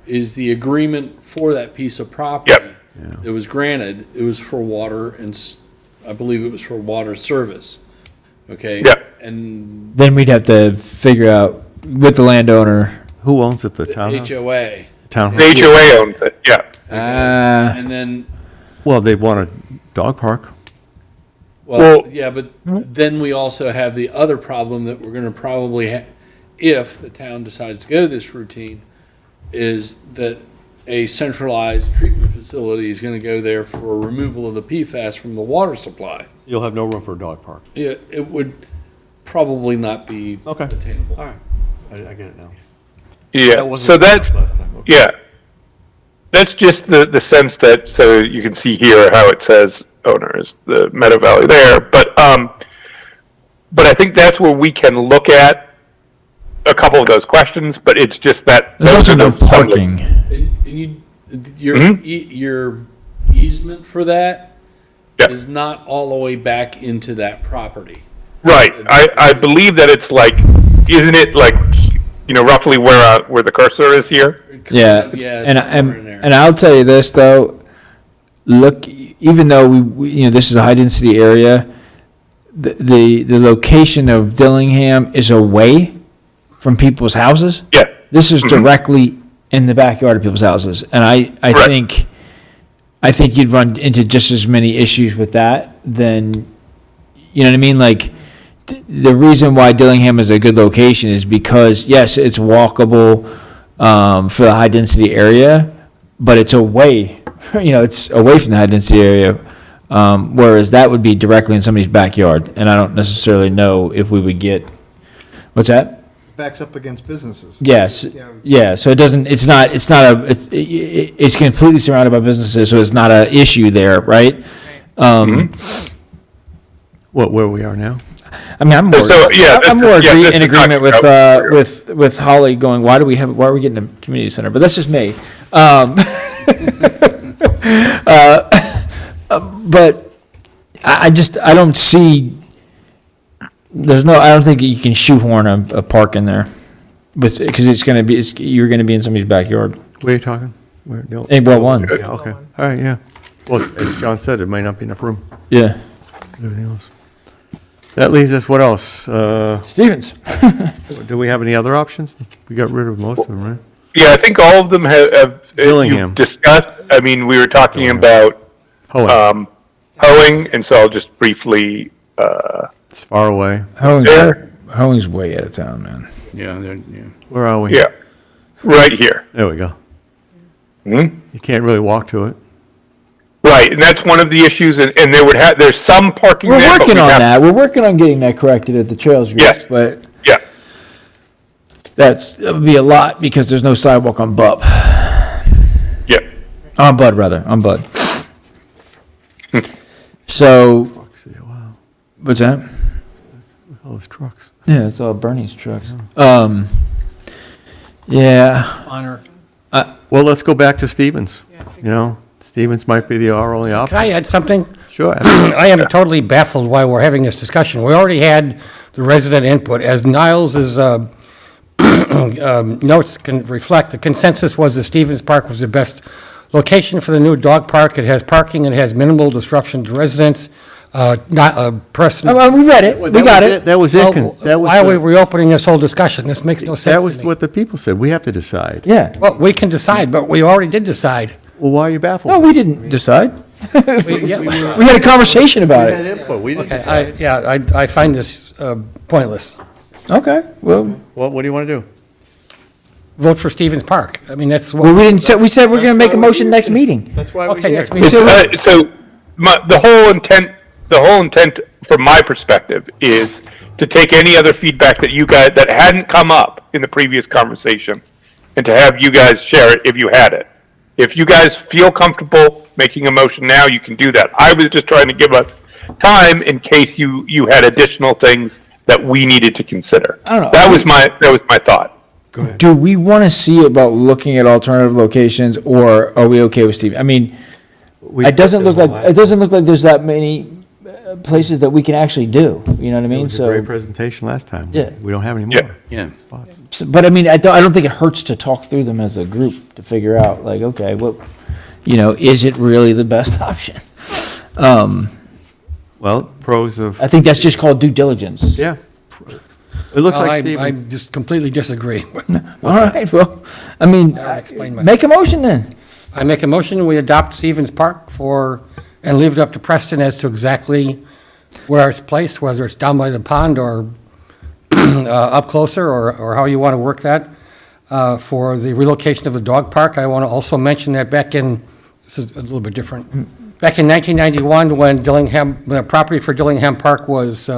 is the agreement for that piece of property. Yep. It was granted, it was for water I believe it was for water service. Okay? Yeah. And Then we'd have to figure out with the landowner. Who owns it, the the townhouse? HOA. Townhouse? the HOA owns it, yeah. And then, Well, they want a dog park. well, yeah, but then we also have the other problem that we're gonna probably have, if the town decides to go this routine, is that a centralized treatment facility is gonna go there for removal of the PFAS from the water supply. You'll have no room for a dog park. Yeah, it would probably not be Okay. attainable. All right. I get it now. Yeah, wasn't so discussed that's, last time. Okay. yeah. That's just the sense that, so you can see here how it says owners, the Meadow Valley there, but I think that's where we can look at a couple of those questions, but it's just that. There's also no those are some of the- parking. And your easement for that Yeah. is not all the way back into that property. Right, I believe that it's like, isn't it like, roughly where the cursor is here? Yeah, Yeah, and somewhere in there. and I'll tell you this though, look, even though we this is a high density area, the location of Dillingham is away from people's houses. Yeah. This is directly in the backyard of people's houses, and I Correct. think you'd run into just as many issues with that than, you know what I mean? Like, the reason why Dillingham is a good location is because, yes, it's walkable for the high-density area, but it's away, it's away from the high-density area, whereas that would be directly in somebody's backyard, and I don't necessarily know if we would get, what's that? Backs up against businesses. Yes, You know, yeah, so it's completely surrounded by businesses, so it's not a issue there, right? Where we are now? I mean, I'm more, So, yeah, I'm more this is in agreement with, talking with Holly going, why are we getting a community center? But that's just me. But I don't see, I don't think you can shoehorn a park in there. Because you're gonna be in somebody's backyard. Where are you talking? Where? No. Hey, well, one, Yeah, okay. All right, yeah. Well, as John said, it might not be enough room. yeah. Everything else. That leaves us, what else? Stevens. Do we have any other options? We got rid of most of them, right? Yeah, I think all of them have Dillingham. you've discussed. I mean, we were talking about Oh, hoeing, and so I'll just briefly, it's far away. Hoeing's way out of town, man. Yeah, Where are we? yeah, right here. There we go. Hmm? You can't really walk to it. Right, and that's one of the issues, and there's some parking We're there. but working we on have- that. We're working on getting that corrected at the Trails Group. Yes. But Yeah, that would be a lot because there's no sidewalk on Bud. yeah. On Bud, rather, on Bud. So, Wow, what's that? all those trucks. Yeah, it's all Bernie's trucks. Yeah, Honor. Well, let's go back to Stevens. You know, Stevens might be our only Can option. I add something? Sure. I am totally baffled why we're having this discussion. We already had the resident input. As Niles's notes can reflect, the consensus was that Stevens Park was the best location for the new dog park. It has parking, it has minimal disruption to residents. Person. we read it. We got it. That was it. That was Why are we the- reopening this whole discussion? This makes no That sense was to me. what the people said. We have to decide. Yeah. Well, we can decide, but we already did decide. Well, why are you baffled? No, we didn't decide. Yeah, We had a conversation about We had it. input. We didn't okay, decide. I find this pointless. Okay, well, Well, what do you want to do? Vote for Stevens Park. I mean, that's well, what, we didn't say, we said we're gonna make a motion next meeting. That's why we're okay, here. next meeting. So the whole intent from my perspective is to take any other feedback that you guys, that hadn't come up in the previous conversation, and to have you guys share it if you had it. If you guys feel comfortable making a motion now, you can do that. I was just trying to give us time in case you had additional things that we needed to consider. I don't know. That was my thought. Do we wanna see about looking at alternative locations, or are we okay with Steve? I mean, it doesn't look like there's that many places that we can actually do, you know what I It mean? was a So, great presentation last time. Yeah. We don't have any Yeah. more Yeah. spots. but I mean, I don't think it hurts to talk through them as a group to figure out, like, okay, what, is it really the best option? Well, pros of, I think that's just called due diligence. yeah. It looks like I Stevens. just completely disagree. All right, well, I mean, explain myself. make a motion then. I make a motion, we adopt Stevens Park and leave it up to Preston as to exactly where it's placed, whether it's down by the pond or up closer, or how you want to work that. For the relocation of the dog park, I want to also mention that this is a little bit different. Back in 1991, when the property for Dillingham Park was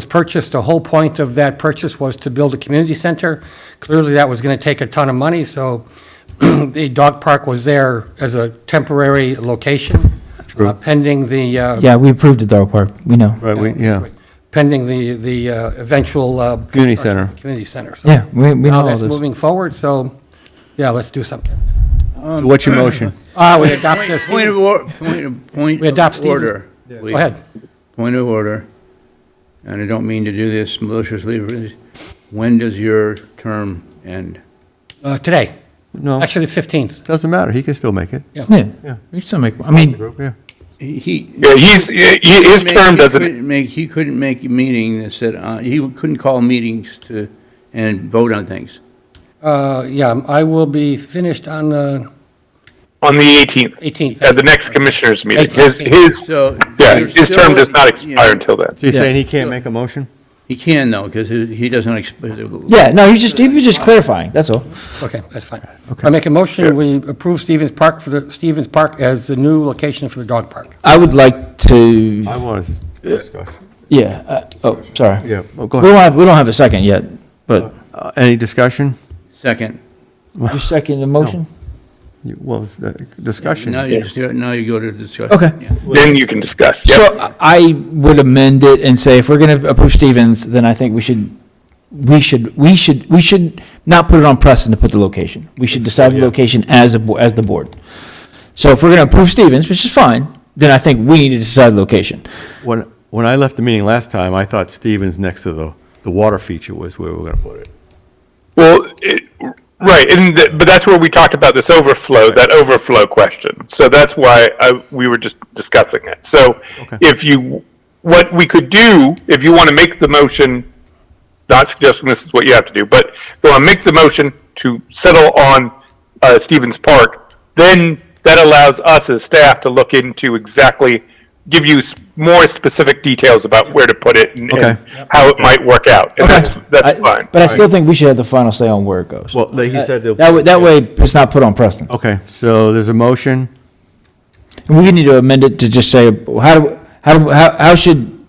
purchased, the whole point of that purchase was to build a community center. Clearly, that was going to take a ton of money, so the dog park was there as a temporary location, pending the, Yeah, we approved the dog park, we know. Right, yeah. pending the eventual. Community center. Community center. So Yeah, we know Now all that's this. moving forward, so, yeah, let's do something. So what's your motion? We adopt the Point of, Stevens. point We adopt of Stevens. order. Go ahead. Point of order, and I don't mean to do this maliciously, but when does your term end? Today, No, actually the 15th. doesn't matter. He can still make it. Yeah, Yeah. we can still make, I mean, Group, yeah. Yeah, his term doesn't. He couldn't make a meeting that said, he couldn't call meetings and vote on things. Yeah, I will be finished on the On the 18th, 18th. at the next commissioners meeting. 18th. So. Yeah, you're his term still- does not yeah, expire until then. So you're Yeah. saying he can't make a motion? He can though, because he doesn't. yeah, no, he was just clarifying, that's all. Okay, that's fine. I make a motion, we approve Stevens Park as the new location for the dog park. I would like to, I want to discuss. yeah, sorry. Yeah, well, go ahead. We don't have a second yet, but Any discussion? Second. you second the motion? Well, it's, discussion. Now you go to discussion. Okay. Yeah. Then you can discuss. Yep. So I would amend it and say, if we're going to approve Stevens, then I think we should not put it on Preston to put the location. We should decide the location as the board. So if we're going to approve Stevens, which is fine, then I think we need to decide the location. When I left the meeting last time, I thought Stevens next to the water feature was where we were going to put it. Well, right, but that's where we talked about this that overflow question. So that's why we were just discussing it. So Okay. what we could do, if you want to make the motion, not suggesting this is what you have to do, but if you want to make the motion to settle on Stevens Park, then that allows us as staff to look into give you more specific details about where to put it and how it might work out. And that's fine. But I still think we should have the final say on where it goes. Well, he said. That way it's not put on Preston. Okay, so there's a motion. And we need to amend it to just say, how should,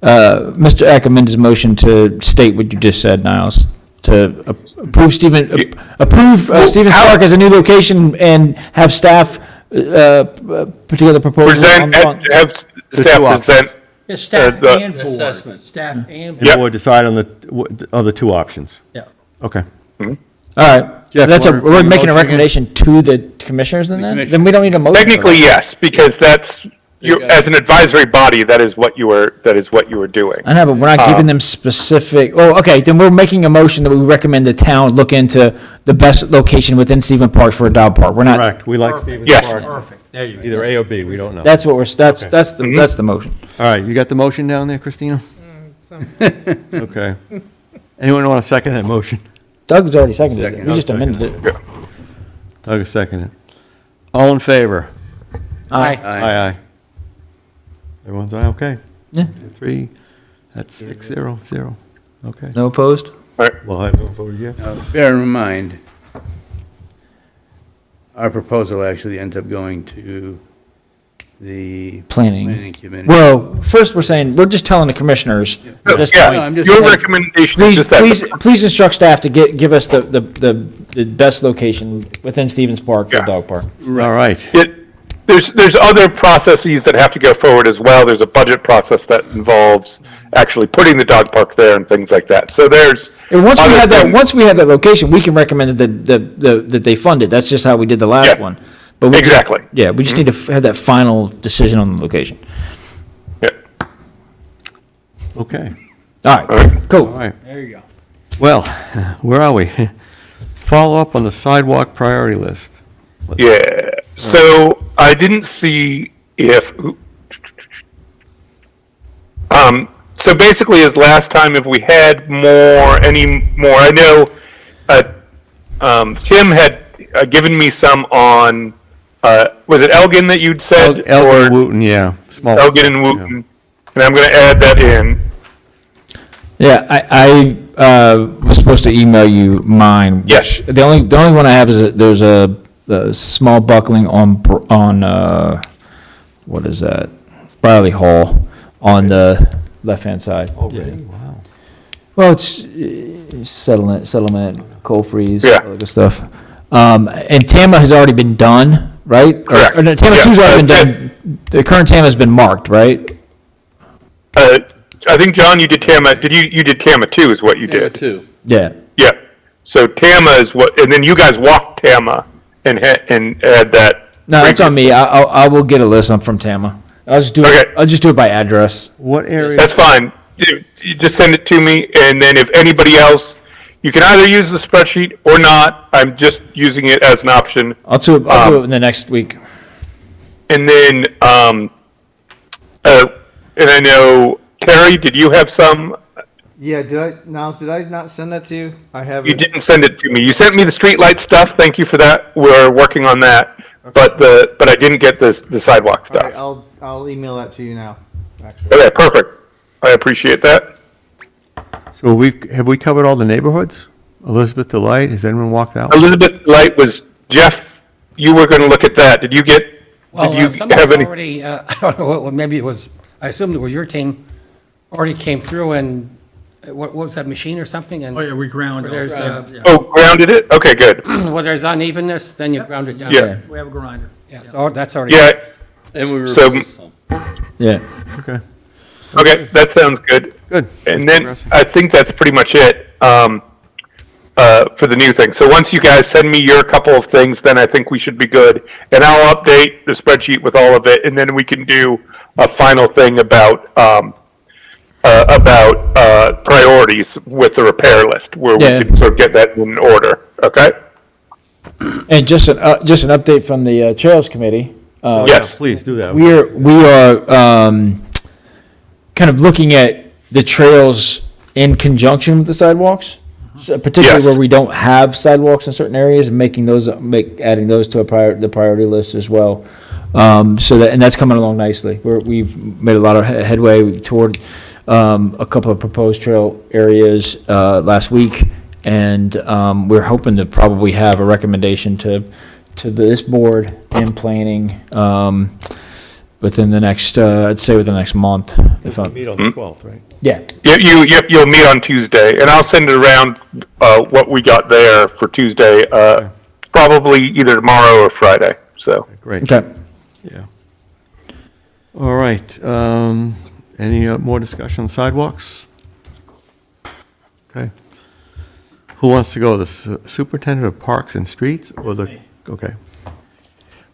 Mr. Eck amend his motion to state what you just said, Niles? To approve Stevens Park as a new location and have staff, put together proposals on. Have The staff two options. present, It's staff the and board. assessment. Staff and. And we'll decide on the other two options. Yeah. Okay. All right, Jeff, that's wanna- we're making a motion again? recommendation to the commissioners then? commissioners. Then we don't need a motion. for technically, that. yes, because that's, you, go. as an advisory body, that is what you were doing. I know, but we're not giving them specific, oh, okay, then we're making a motion that we recommend the town look into the best location within Stevens Park for a dog park. We're not, Correct. We like Stevens Yes. Park. Perfect, there you go. Either A or B, we don't know. that's what we're, that's Mm-hmm. that's the motion. All right, you got the motion down there, Christina? So- Okay. Anyone want to second that motion? Doug's already seconded it, Second. we just amended it. Doug is seconded. All in favor? Aye. Aye, aye. Everyone's aye, okay. Yeah. 3, that's 6-0-0. Okay. No opposed? Well, I will vote yes. Bear in mind, our proposal actually ends up going to the Planning. planning committee. Well, first we're saying, we're just telling the commissioners at this Yeah, No, I'm point. just- your recommendation is Please, just that. please instruct staff to give us the best location within Stevens Park for a Yeah. dog park. All right. There's other processes that have to go forward as well. There's a budget process that involves actually putting the dog park there and things like that. So there's. And once we other have that, things- once we have that location, we can recommend that they fund it. That's just how we did the last Yeah. one. But we just- Exactly. Yeah, we just need to have that final decision on the location. Yeah. Okay. All right, right. cool. All right. There you go. Well, where are we? Follow up on the sidewalk priority list. Yeah, so I didn't see if, so basically as last time, if we had any more, I know, Tim had given me some on, was it Elgin that you'd said? Elgin, Or Wooton, yeah. Small. Elgin and Wooten, and I'm gonna add that in. Yeah, I was supposed to email you mine. Yes. The only one I have is there's a small buckling on what is that? Briley Hall on the left-hand side. Oh, really? Wow. Well, it's settlement, coal freeze, Yeah. all that good stuff. And TAMA has already been done, right? Correct. Or no, TAMA Yeah. 2's already been done. The current TAMA has been marked, right? I think, John, you did TAMA, you did TAMA 2 is what you Number did. 2. Yeah. Yeah, so TAMA is what, and then you guys walked TAMA and had that. No, that's on me. I will get a list from TAMA. I'll just do it. Okay. I'll just do it by address. What area? That's fine. You just send it to me, and then if anybody else, you can either use the spreadsheet or not. I'm just using it as an option. I'll do it in the next week. And then, and I know, Terry, did you have some? Yeah, Niles, did I not send that to you? I have You it. didn't send it to me. You sent me the streetlight stuff. Thank you for that. We're working on that. But I didn't get the sidewalk All right, stuff. I'll email that to you now, actually. Okay, perfect. I appreciate that. So have we covered all the neighborhoods? Elizabeth Delight, has anyone walked out? Elizabeth Light was, Jeff, you were going to look at that. Did you Well, you somebody have any? already, I don't know, maybe it was, I assumed it was your team, already came through and, what was that, machine or something? And Oh, yeah, we ground. Where there's, Yeah. Oh, grounded it? Okay, good. where there's unevenness, then you ground it down. Yeah. We have a grinder. Yeah, so that's already. Yeah, And we So- replaced some. Yeah. Okay. okay, that sounds good. Good. That's And then progressing. I think that's pretty much it for the new thing. So once you guys send me your couple of things, then I think we should be good. And I'll update the spreadsheet with all of it, and then we can do a final thing about priorities with the repair list, where Yeah. we can sort of get that in order, okay? And just an update from the Trails Committee. Oh, Yes. yeah, please do that. We are kind of looking at the trails in conjunction with the sidewalks, so particularly Yes. where we don't have sidewalks in certain areas, and making those, adding those to the priority list as well. And that's coming along nicely. We've made a lot of headway toward a couple of proposed trail areas last week, and we're hoping to probably have a recommendation to to this board in planning, within the next, I'd say within the next month. If I'm, Meet on the 12th, right? yeah, You'll meet on Tuesday, and I'll send it around, what we got there for Tuesday, probably either tomorrow or Friday, so. Great. okay. Yeah. All right. Any more discussion on sidewalks? Okay. Who wants to go? The superintendent of parks and streets or the, okay.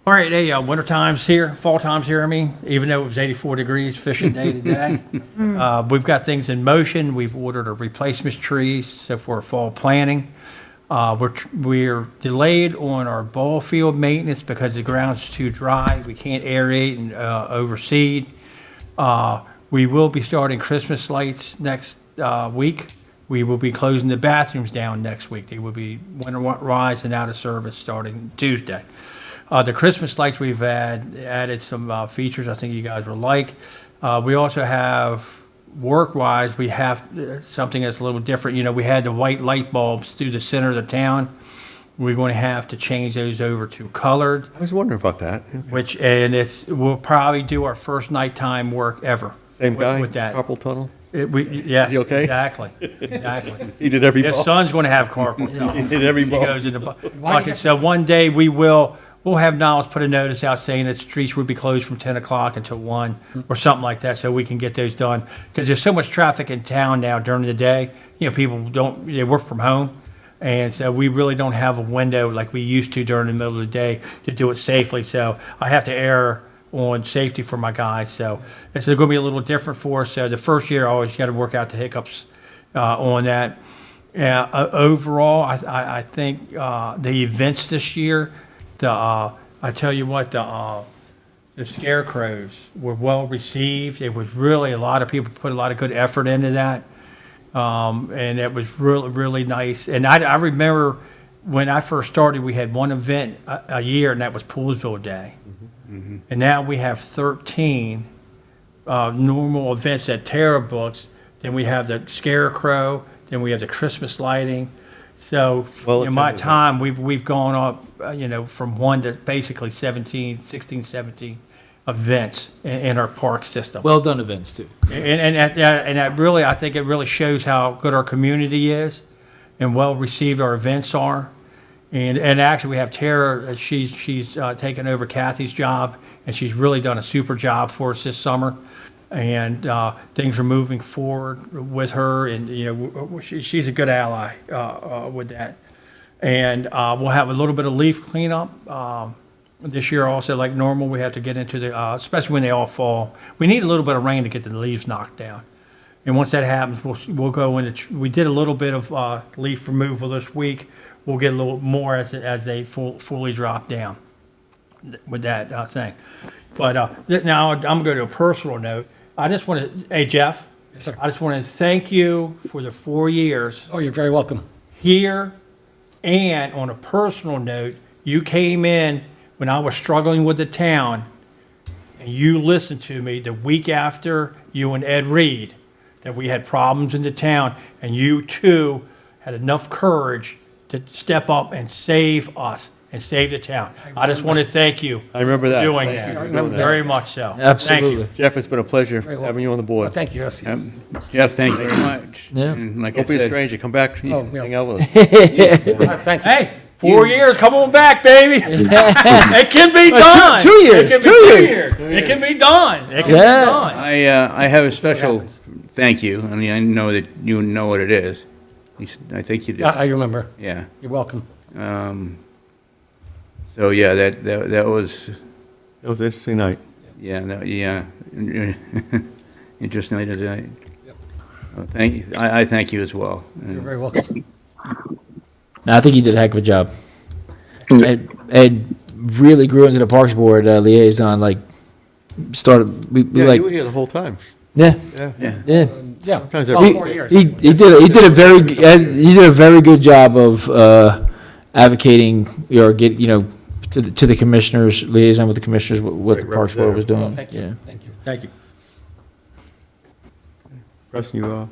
All right, hey, winter time's here, fall time's here, I mean, even though it was 84 degrees fishing day today. We've got things in motion. We've ordered a replacement trees, so for fall planting. We're delayed on our ball field maintenance because the ground's too dry. We can't aerate and overseed. We will be starting Christmas lights next week. We will be closing the bathrooms down next week. They will be winterized and out of service starting Tuesday. The Christmas lights, we've added some features I think you guys will like. We also have, work-wise, we have something that's a little different. You know, we had the white light bulbs through the center of the town. We're going to have to change those over to colored, I was wondering about that. we'll probably do our first nighttime work ever. Same guy? with that. Carpal tunnel? Yes, Is he okay? exactly. He did every His ball. son's going to have carpal tunnel. He did every He ball. goes in the bucket. So one day we'll have Niles put a notice out saying that streets will be closed from 10 o'clock until 1 or something like that, so we can get those done. Because there's so much traffic in town now during the day. You know, people they work from home. And so we really don't have a window like we used to during the middle of the day to do it safely. So I have to err on safety for my guys. So it's going to be a little different for us. So the first year, I always got to work out the hiccups on that. Overall, I think the events this year, I tell you what, the scarecrows were well received. It was really, a lot of people put a lot of good effort into that. And it was really, really nice. And I remember when I first started, we had one event a year, and that was Poolesville Day. And now we have 13 normal events that Tara books. Then we have the scarecrow. Then we have the Christmas lighting. So in my time, we've gone up, from 1 to basically 16, 17 events in our park system. Well done events too. And that really, I think it really shows how good our community is and well received our events are. And actually, we have Tara. She's taken over Kathy's job, and she's really done a super job for us this summer. And things are moving forward with her, and she's a good ally with that. And we'll have a little bit of leaf cleanup this year. Also, like normal, we have to get into the, especially when they all fall. We need a little bit of rain to get the leaves knocked down. And once that happens, we'll go into. We did a little bit of leaf removal this week. We'll get a little more as they fully drop down with that thing. But now I'm going to go to a personal note. I just want to, hey Jeff. Yes, sir. I just want to thank you for the 4 years Oh, you're very welcome. here, and on a personal note, you came in when I was struggling with the town, and you listened to me the week after you and Ed Reed, that we had problems in the town, and you too had enough courage to step up and save us and save the town. I just want to thank you. I remember that. Doing Thank that. you for remember doing that. Very much so. Absolutely. Thank you. Jeff, it's been a pleasure well. having you on the Well, board. thank you. Yes. Jeff, thank you very much. Yeah. And like I Don't be a said, stranger. Come back, Oh, yeah. hang out with us. Thank you. Hey, 4 years, come on back, baby. It can be done. 2 years, It can be 2 2 years. years. It can be done. It can Yeah. be done. I have a special thank you. I mean, I know that you know what it is. I think you do. Yeah, I remember. Yeah. You're welcome. So yeah, that was, It was an interesting night. yeah. Interesting night tonight. Well, thank you. I thank you as well. You're very welcome. I think you did a heck of a job. Ed really grew into the Parks Board liaison. Like, started we Yeah, like you were here the whole time. yeah Yeah. Yeah. yeah. Yeah. Sometimes All every- 4 years. He did a very good job of advocating or to the commissioners, liaison with the commissioners, what the Great Parks Board was doing. Thank you. Yeah. Thank you. Thank you. Preston, you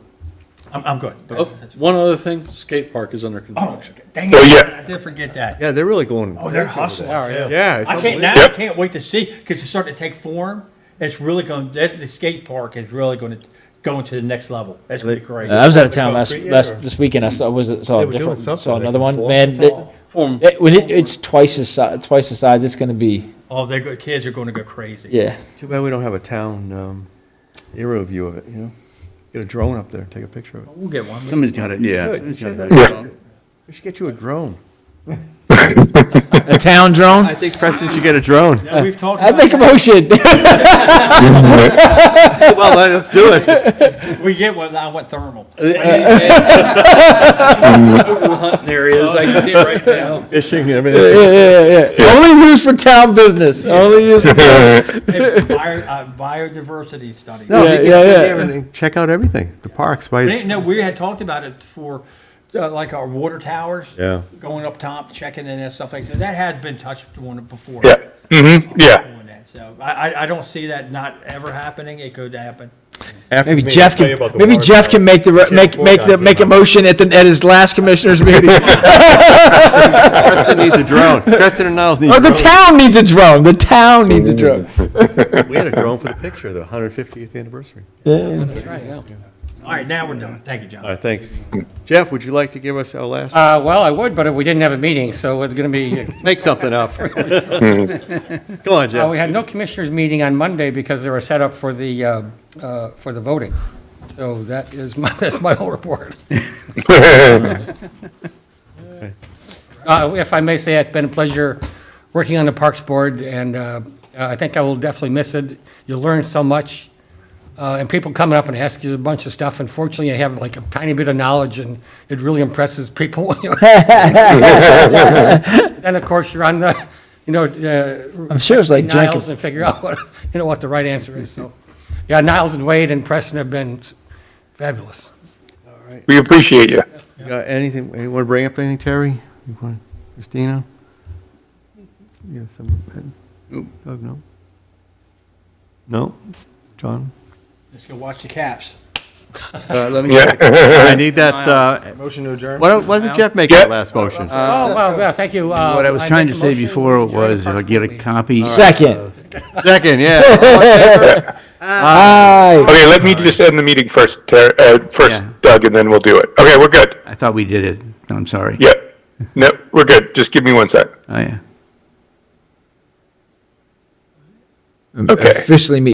I'm good. Oh, one other thing, skate park is under Oh, construction. dang Oh, it, yeah. I did forget that. Yeah, they're really going. Oh, they're crazy over hustling, there. too. Yeah, it's I can't, now unbelievable. I can't wait to see, because it's starting to take form. It's really going, the skate park is really going to go into the next level. That's going to be great. I was out of town concrete yet, or- this weekend. I saw They a were doing different, something, saw like another one. form Man, or something. it's twice the size. It's gonna be, Oh, kids are going to go crazy. yeah. Too bad we don't have a town aerial view of it, you know? Get a drone up there, take a picture of it. We'll get one. Somebody's got it, yeah. Good. somebody's got Should it. that- Yeah. We should get you a drone. A town drone? I think Preston should get a drone. Yeah, we've talked I'd about make a that. motion. Well, let's do it. We get one, I want thermal. Over the hunting areas, I can see it right now. Fishing and Yeah, everything. yeah. Only used for town business. Only used for. Biodiversity study. No, Yeah, you can yeah, sit yeah. here and check out everything, the parks, No, we had talked about it for, like our water towers. Yeah. Going up top, checking in and stuff like that. That has been touched on it before. Yeah. Yeah. Doing that. So I don't see that not ever happening. It could happen. After Maybe me, Jeff I'll tell you can, about the maybe water Jeff tower. can make the, make a motion at his last commissioners meeting. Preston needs a drone. Preston and Niles need Or a the drone. town needs a drone. The town needs a drone. We had a drone for the picture, the 150th anniversary. All right, now we're done. Thank you, John. All right, thanks. Jeff, would you like to give us our last? Well, I would, but we didn't have a meeting, so it's going to be, Make something up. Come on, we Jeff. had no commissioners meeting on Monday because they were set up for the voting. So that's my whole report. If I may say, it's been a pleasure working on the Parks Board, and I think I will definitely miss it. You learn so much, and people coming up and ask you a bunch of stuff. Unfortunately, you have like a tiny bit of knowledge, and it really impresses people when you. Then, of course, you're on the, I'm sure it's like Niles Jenkins. and figure out what the right answer is. So, yeah, Niles and Wade and Preston have been fabulous. We appreciate you. You got anything, you want to bring up anything, Terry? You want- Christina? You got some, Doug, no? No? John? Let's go watch the Caps. Let me, I need that, Motion to adjourn? what wasn't Jeff making that last motion? Oh, well, yeah, thank you. what I was trying to say before was if I get a copy. Second. Second, yeah. Aye. Okay, let me just end the meeting first, Yeah. Doug, and then we'll do it. Okay, we're good. I thought we did it. I'm sorry. Yeah. No, we're good. Just give me 1 sec. Oh, yeah. Okay. Officially meet.